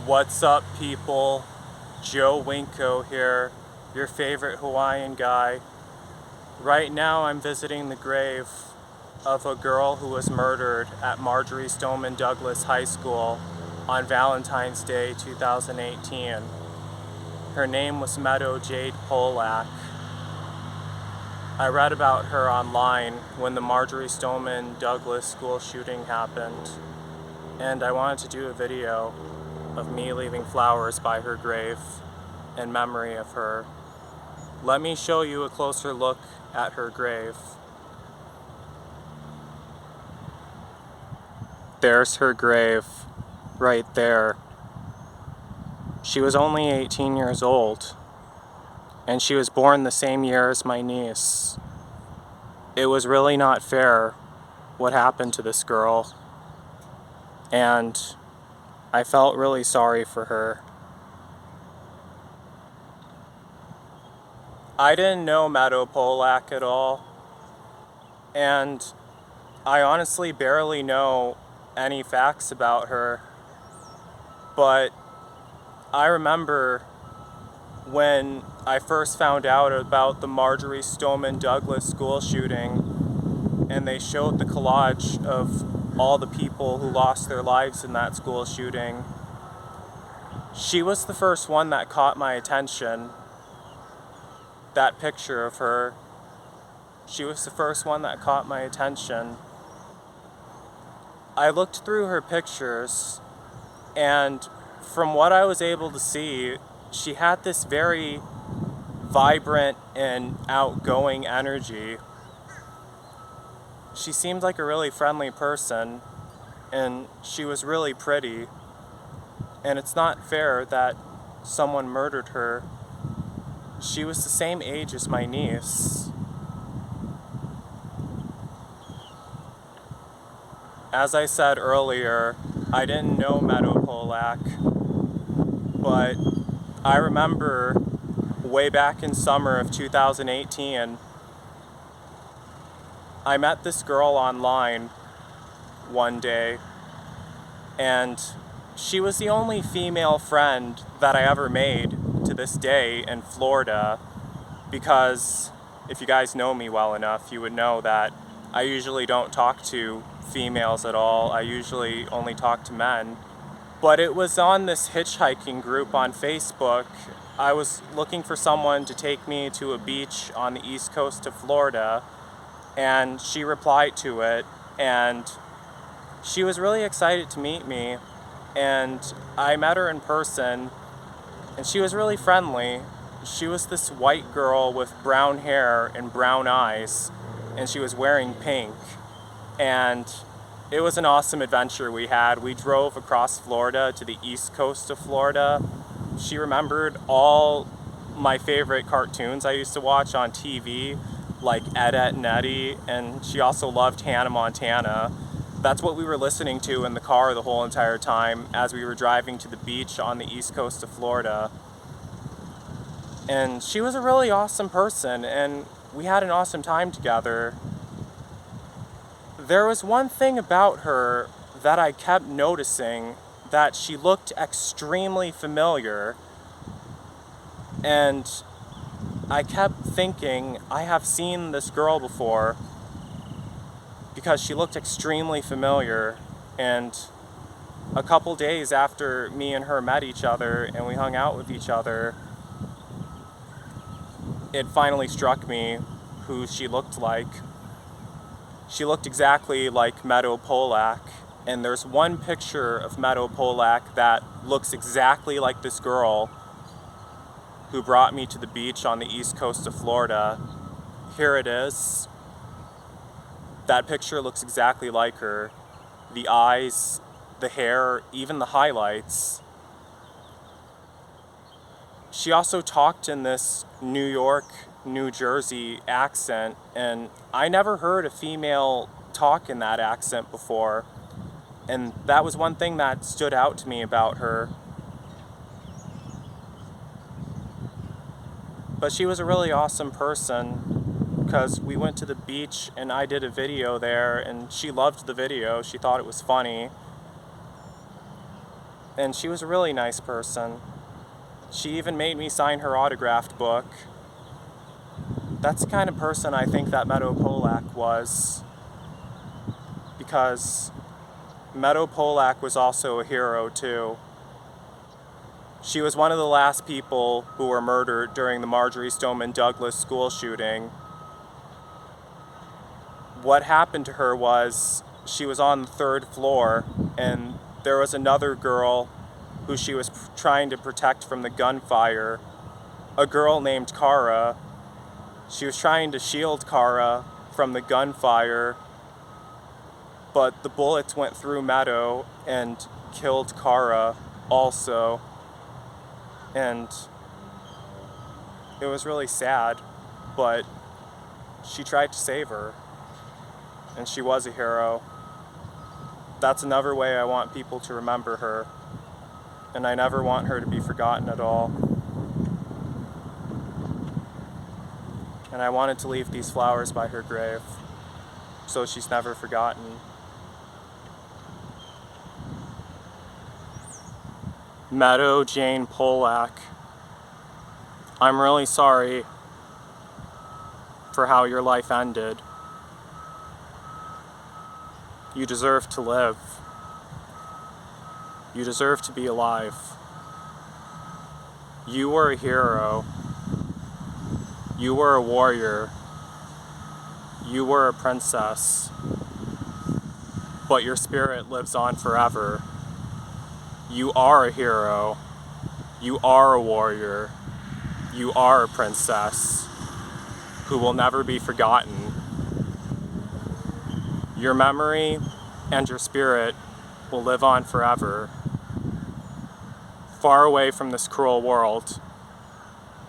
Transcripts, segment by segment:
What's up, people? Joe Winko here, your favorite Hawaiian guy. Right now I'm visiting the grave of a girl who was murdered at Marjory Stoneman Douglas High School on Valentine's Day 2018. Her name was Meadow Jade Pollack. I read about her online when the Marjory Stoneman Douglas school shooting happened, and I wanted to do a video of me leaving flowers by her grave in memory of her. Let me show you a closer look at her grave. There's her grave, right there. She was only 18 years old, and she was born the same year as my niece. It was really not fair what happened to this girl, and I felt really sorry for her. I didn't know Meadow Pollack at all, and I honestly barely know any facts about her, but I remember when I first found out about the Marjory Stoneman Douglas school shooting, and they showed the collage of all the people who lost their lives in that school shooting. She was the first one that caught my attention. That picture of her, she was the first one that caught my attention. I looked through her pictures, and from what I was able to see, she had this very vibrant and outgoing energy. She seemed like a really friendly person, and she was really pretty, and it's not fair that someone murdered her. She was the same age as my niece. As I said earlier, I didn't know Meadow Pollack, but I remember way back in summer of 2018, I met this girl online one day, and she was the only female friend that I ever made to this day in Florida, because if you guys know me well enough, you would know that I usually don't talk to females at all. I usually only talk to men. But it was on this hitchhiking group on Facebook. I was looking for someone to take me to a beach on the east coast of Florida, and she replied to it, and she was really excited to meet me, and I met her in person, and she was really friendly. She was this white girl with brown hair and brown eyes, and she was wearing pink, and it was an awesome adventure we had. We drove across Florida to the east coast of Florida. She remembered all my favorite cartoons I used to watch on TV, like Ed, Edd and Eddy, and she also loved Hannah Montana. That's what we were listening to in the car the whole entire time as we were driving to the beach on the east coast of Florida. And she was a really awesome person, and we had an awesome time together. There was one thing about her that I kept noticing, that she looked extremely familiar, and I kept thinking, I have seen this girl before, because she looked extremely familiar. And a couple days after me and her met each other and we hung out with each other, it finally struck me who she looked like. She looked exactly like Meadow Pollack, and there's one picture of Meadow Pollack that looks exactly like this girl who brought me to the beach on the east coast of Florida. Here it is. That picture looks exactly like her. The eyes, the hair, even the highlights. She also talked in this New York, New Jersey accent, and I never heard a female talk in that accent before. And that was one thing that stood out to me about her. But she was a really awesome person, because we went to the beach and I did a video there, and she loved the video. She thought it was funny. And she was a really nice person. She even made me sign her autographed book. That's the kind of person I think that Meadow Pollack was. Because Meadow Pollack was also a hero too. She was one of the last people who were murdered during the Marjory Stoneman Douglas school shooting. What happened to her was she was on the 3rd floor and there was another girl who she was trying to protect from the gunfire, a girl named Cara. She was trying to shield Cara from the gunfire, but the bullets went through Meadow and killed Cara also. And it was really sad, but she tried to save her, and she was a hero. That's another way I want people to remember her, and I never want her to be forgotten at all. And I wanted to leave these flowers by her grave, so she's never forgotten. Meadow Jade Pollack, I'm really sorry for how your life ended. You deserve to live. You deserve to be alive. You were a hero. You were a warrior. You were a princess. But your spirit lives on forever. You are a hero. You are a warrior. You are a princess who will never be forgotten. Your memory and your spirit will live on forever, far away from this cruel world,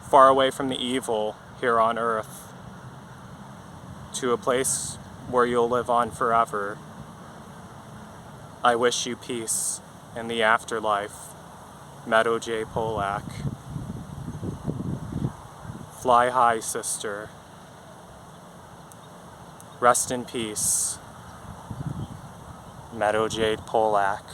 far away from the evil here on earth, to a place where you'll live on forever. I wish you peace in the afterlife, Meadow Jade Pollack. Fly high, sister. Rest in peace, Meadow Jade Pollack.